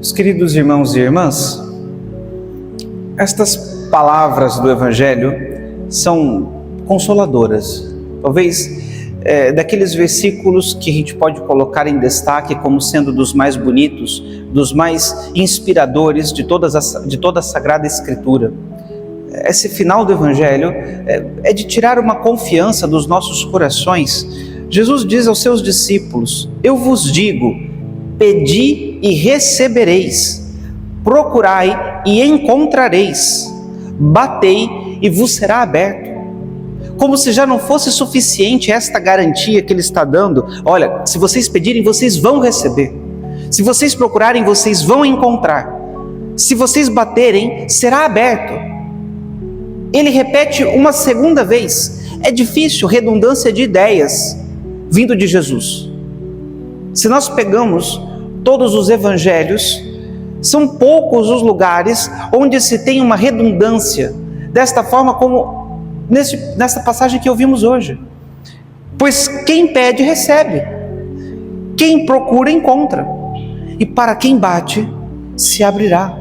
Meus queridos irmãos e irmãs, estas palavras do Evangelho são consoladoras. Talvez daqueles versículos que a gente pode colocar em destaque como sendo dos mais bonitos, dos mais inspiradores de toda a Sagrada Escritura. Esse final do Evangelho é de tirar uma confiança dos nossos corações. Jesus diz aos seus discípulos: eu vos digo, pedi e recebereis, procurai e encontrareis, batei e vos será aberto. Como se já não fosse suficiente esta garantia que Ele está dando. Olha, se vocês pedirem, vocês vão receber. Se vocês procurarem, vocês vão encontrar. Se vocês baterem, será aberto. Ele repete uma segunda vez. É difícil, redundância de ideias vindo de Jesus. Se nós pegamos todos os evangelhos, são poucos os lugares onde se tem uma redundância desta forma como nessa passagem que ouvimos hoje. Pois quem pede, recebe. Quem procura, encontra. E para quem bate, se abrirá.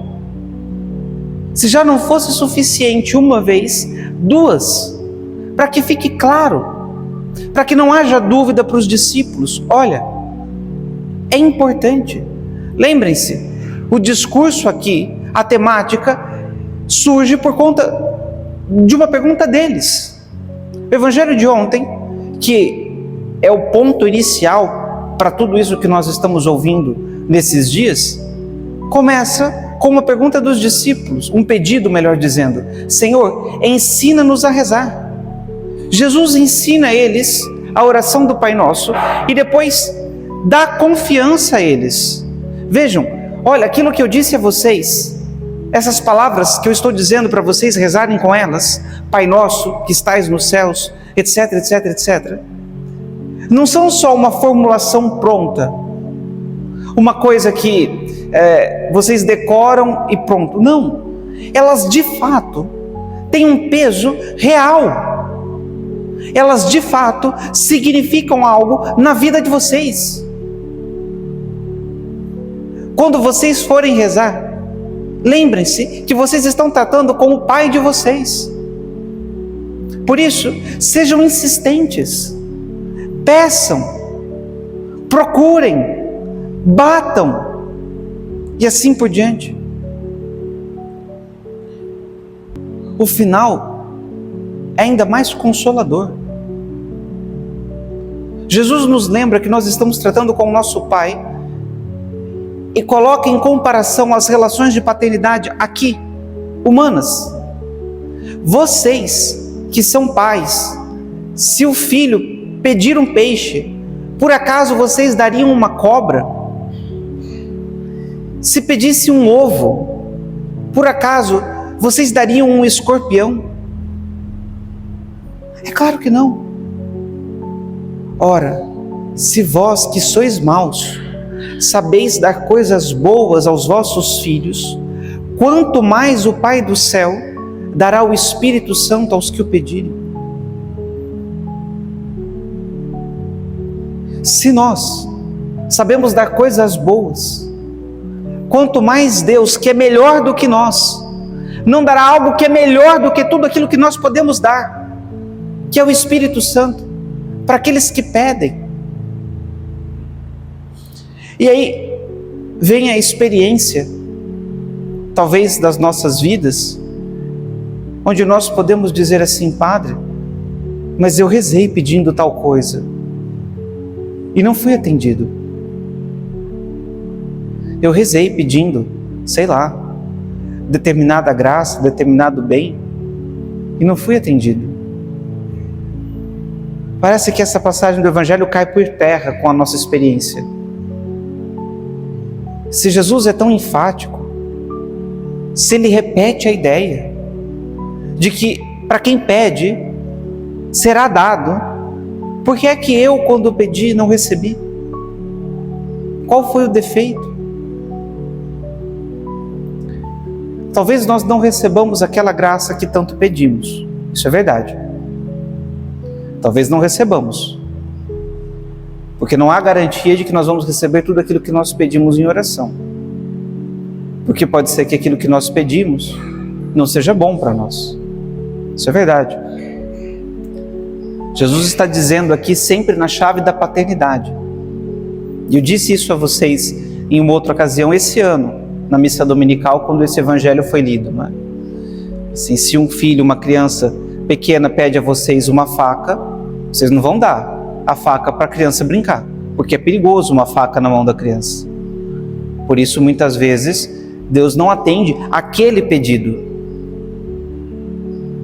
Se já não fosse suficiente uma vez, duas, para que fique claro, para que não haja dúvida para os discípulos. Olha, é importante. Lembrem-se, o discurso aqui, a temática, surge por conta de uma pergunta deles. O Evangelho de ontem, que é o ponto inicial para tudo isso que nós estamos ouvindo nesses dias, começa com uma pergunta dos discípulos, um pedido, melhor dizendo: Senhor, ensina-nos a rezar. Jesus ensina a eles a oração do Pai Nosso e depois dá confiança a eles. Vejam, olha, aquilo que eu disse a vocês, essas palavras que eu estou dizendo para vocês rezarem com elas, Pai Nosso que estais nos céus, etc, etc, etc, não são só uma formulação pronta, uma coisa que vocês decoram e pronto. Não, elas de fato têm um peso real. Elas de fato significam algo na vida de vocês. Quando vocês forem rezar, lembrem-se que vocês estão tratando com o Pai de vocês. Por isso, sejam insistentes, peçam, procurem, batam e assim por diante. O final é ainda mais consolador. Jesus nos lembra que nós estamos tratando com o nosso Pai e coloca em comparação as relações de paternidade aqui, humanas. Vocês que são pais, se o filho pedir um peixe, por acaso vocês dariam uma cobra? Se pedisse um ovo, por acaso vocês dariam um escorpião? É claro que não. Ora, se vós que sois maus, sabeis dar coisas boas aos vossos filhos, quanto mais o Pai do céu dará o Espírito Santo aos que o pedirem. Se nós sabemos dar coisas boas, quanto mais Deus, que é melhor do que nós, não dará algo que é melhor do que tudo aquilo que nós podemos dar, que é o Espírito Santo, para aqueles que pedem. E aí vem a experiência, talvez das nossas vidas, onde nós podemos dizer assim: Padre, mas eu rezei pedindo tal coisa e não fui atendido. Eu rezei pedindo, sei lá, determinada graça, determinado bem e não fui atendido. Parece que essa passagem do Evangelho cai por terra com a nossa experiência. Se Jesus é tão enfático, se Ele repete a ideia de que para quem pede será dado, por que é que eu, quando pedi, não recebi? Qual foi o defeito? Talvez nós não recebamos aquela graça que tanto pedimos, isso é verdade. Talvez não recebamos, porque não há garantia de que nós vamos receber tudo aquilo que nós pedimos em oração. Porque pode ser que aquilo que nós pedimos não seja bom para nós. Isso é verdade. Jesus está dizendo aqui sempre na chave da paternidade. E eu disse isso a vocês em uma outra ocasião esse ano, na missa dominical, quando esse evangelho foi lido, não é? Assim, se um filho, uma criança pequena pede a vocês uma faca, vocês não vão dar a faca para a criança brincar, porque é perigoso uma faca na mão da criança. Por isso, muitas vezes, Deus não atende aquele pedido,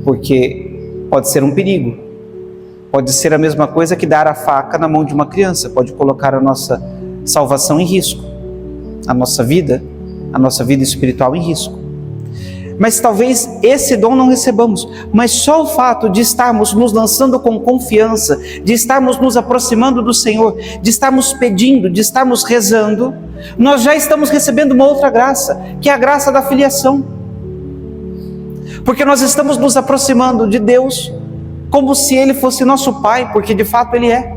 porque pode ser um perigo. Pode ser a mesma coisa que dar a faca na mão de uma criança, pode colocar a nossa salvação em risco, a nossa vida espiritual em risco. Mas talvez esse dom não recebamos, mas só o fato de estarmos nos lançando com confiança, de estarmos nos aproximando do Senhor, de estarmos pedindo, de estarmos rezando, nós já estamos recebendo uma outra graça, que é a graça da filiação. Porque nós estamos nos aproximando de Deus como se Ele fosse nosso Pai, porque de fato Ele é.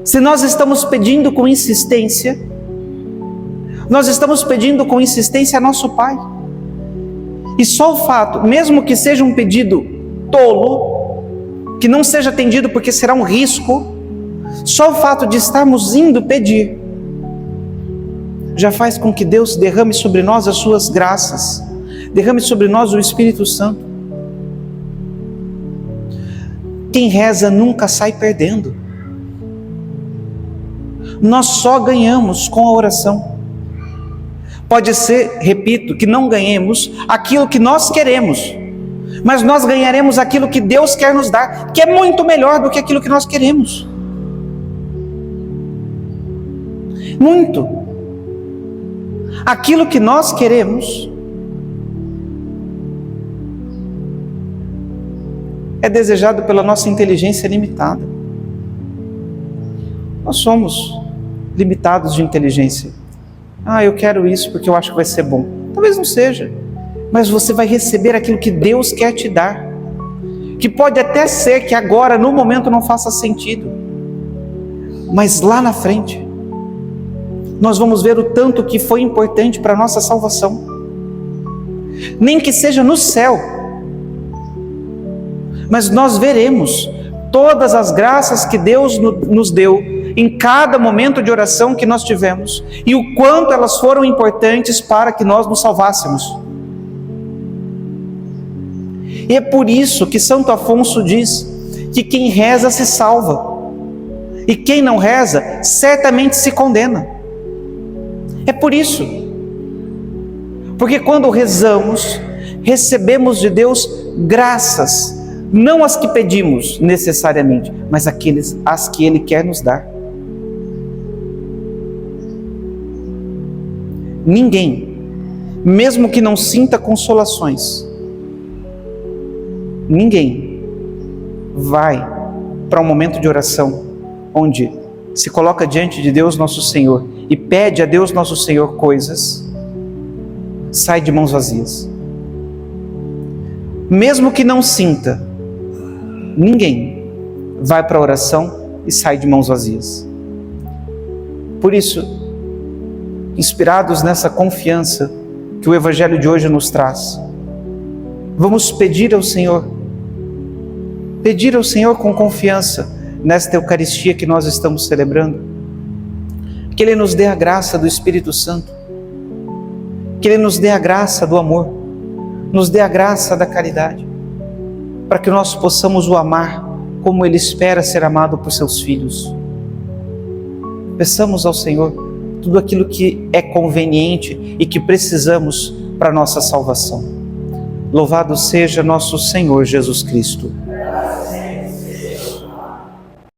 Se nós estamos pedindo com insistência, nós estamos pedindo com insistência a nosso Pai. E só o fato, mesmo que seja um pedido tolo, que não seja atendido porque será um risco, só o fato de estarmos indo pedir, já faz com que Deus derrame sobre nós as suas graças, derrame sobre nós o Espírito Santo. Quem reza nunca sai perdendo. Nós só ganhamos com a oração. Pode ser, repito, que não ganhemos aquilo que nós queremos, mas nós ganharemos aquilo que Deus quer nos dar, que é muito melhor do que aquilo que nós queremos. Muito. Aquilo que nós queremos é desejado pela nossa inteligência limitada. Nós somos limitados de inteligência. Eu quero isso porque eu acho que vai ser bom. Talvez não seja, mas você vai receber aquilo que Deus quer te dar, que pode até ser que agora, no momento, não faça sentido, mas lá na frente, nós vamos ver o tanto que foi importante para a nossa salvação, nem que seja no céu, mas nós veremos todas as graças que Deus nos deu, em cada momento de oração que nós tivemos, e o quanto elas foram importantes para que nós nos salvássemos. E é por isso que Santo Afonso diz que quem reza se salva, e quem não reza certamente se condena. É por isso, porque quando rezamos, recebemos de Deus graças, não as que pedimos necessariamente, mas as que Ele quer nos dar. Ninguém, mesmo que não sinta consolações, ninguém vai para um momento de oração onde se coloca diante de Deus nosso Senhor e pede a Deus nosso Senhor coisas, sai de mãos vazias. Mesmo que não sinta, ninguém vai para a oração e sai de mãos vazias. Por isso, inspirados nessa confiança que o Evangelho de hoje nos traz, vamos pedir ao Senhor com confiança nesta Eucaristia que nós estamos celebrando, que Ele nos dê a graça do Espírito Santo, que Ele nos dê a graça do amor, nos dê a graça da caridade, para que nós possamos o amar como Ele espera ser amado por seus filhos. Peçamos ao Senhor tudo aquilo que é conveniente e que precisamos para a nossa salvação. Louvado seja nosso Senhor Jesus Cristo.